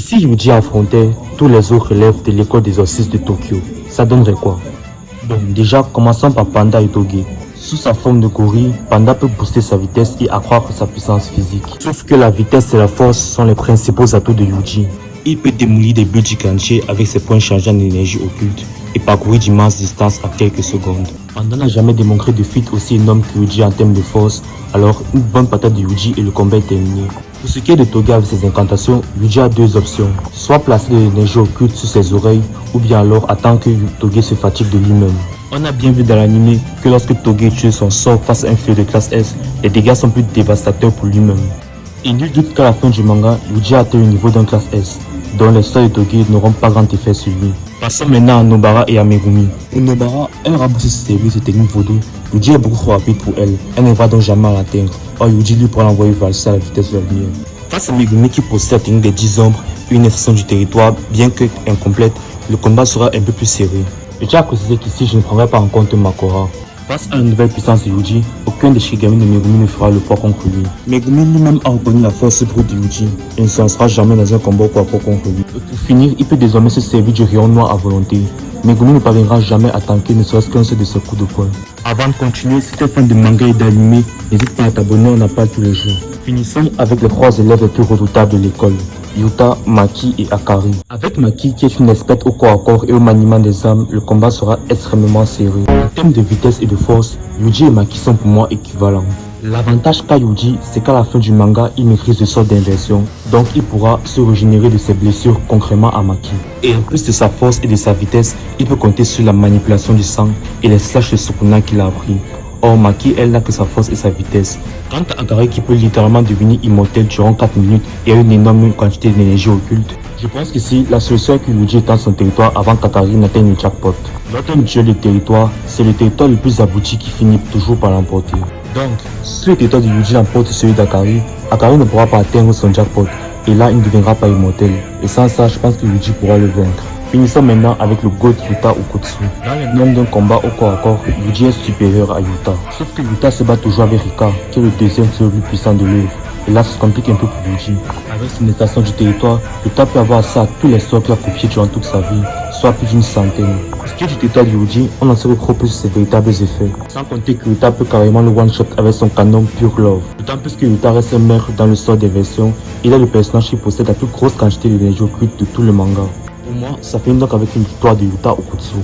Si Yuji affrontait tous les autres élèves de l'école des exorcistes de Tokyo, ça donnerait quoi? Bon, déjà, commençons par Panda Itoge. Sous sa forme de gorille, Panda peut booster sa vitesse et accroître sa puissance physique. Sauf que la vitesse et la force sont les principaux atouts de Yuji. Il peut démolir des buts gigantiques avec ses points changeants d'énergie occulte et parcourir d'immenses distances en quelques secondes. Panda n'a jamais démontré de feat aussi énorme que Yuji en termes de force, alors une bonne patate de Yuji et le combat est terminé. Pour ce qui est de Toge avec ses incantations, Yuji a deux options, soit placer de l'énergie occulte sur ses oreilles, ou bien alors attendre que Toge se fatigue de lui-même. On a bien vu dans l'anime que lorsque Toge tue son sort face à un feu de classe S, les dégâts sont plus dévastateurs pour lui-même. Et nul doute qu'à la fin du manga, Yuji a atteint le niveau d'un classe S, dont les sorts de Toge n'auront pas grand effet sur lui. Passons maintenant à Nobara et à Megumi. Pour Nobara, elle remboursé ses services de technique vaudou. Yuji est beaucoup trop rapide pour elle, elle ne va donc jamais à l'atteindre. Or Yuji lui pourra l'envoyer valser à la vitesse de la lumière. Face à Megumi qui possède la technique des 10 ombres, une extension du territoire, bien que incomplète, le combat sera un peu plus serré. Je tiens à préciser qu'ici je ne prendrai pas en compte Makora. Face à la nouvelle puissance de Yuji, aucun des Shikigami de Megumi ne fera le poids contre lui. Megumi lui-même a reconnu la force brute de Yuji et ne se lancera jamais dans un combat au contre lui. Pour finir, il peut désormais se servir du rayon noir à volonté. Megumi ne parviendra jamais à tanker ne serait-ce qu'un seul de ses coups de poing. Avant de continuer, si tu es fan de manga et d'anime, n'hésite pas à t'abonner, on n'a pas tous les jours. Finissons avec les 3 élèves les plus redoutables de l'école. Yuta, Maki et Akari. Avec Maki qui est une experte au corps à corps et au maniement des armes, le combat sera extrêmement serré. En termes de vitesse et de force, Yuji et Maki sont pour moi équivalents. L'avantage qu'a Yuji, c'est qu'à la fin du manga, il maîtrise le sort d'inversion, donc il pourra se régénérer de ses blessures concrètement à Maki. Et en plus de sa force et de sa vitesse, il peut compter sur la manipulation du sang et les slash de Sukuna qu'il a appris. Or Maki, elle n'a que sa force et sa vitesse. Quant à Akari qui peut littéralement devenir immortel durant 4 minutes et a une énorme quantité d'énergie occulte, je pense qu'ici, la solution est que Yuji étende son territoire avant qu'Akari n'atteigne le jackpot. L'autre duel de territoire, c'est le territoire le plus abouti qui finit toujours par l'emporter. Donc, si le territoire de Yuji l'emporte celui d'Akari, Akari ne pourra pas atteindre son jackpot et là il ne deviendra pas immortel. Et sans ça, je pense que Yuji pourra le vaincre. Finissons maintenant avec le GOAT Yuta Okkotsu. Dans les normes d'un combat au corps à corps, Yuji est supérieur à Yuta. Sauf que Yuta se bat toujours avec Rika, qui est le deuxième le plus puissant de l'œuvre. Et là, ça se complique un peu pour Yuji. Avec son extension du territoire, Yuta peut avoir accès à tous les sorts qu'il a copiés durant toute sa vie, soit plus d'une centaine. Pour ce qui est du territoire de Yuji, on en sait trop plus sur ses véritables effets. Sans compter que Yuta peut carrément le one-shot avec son canon Pure Love. D'autant plus que Yuta reste un maître dans le sort des versions, il est le personnage qui possède la plus grosse quantité d'énergie occulte de tout le manga. Pour moi, ça finit donc avec une victoire de Yuta Okkotsu.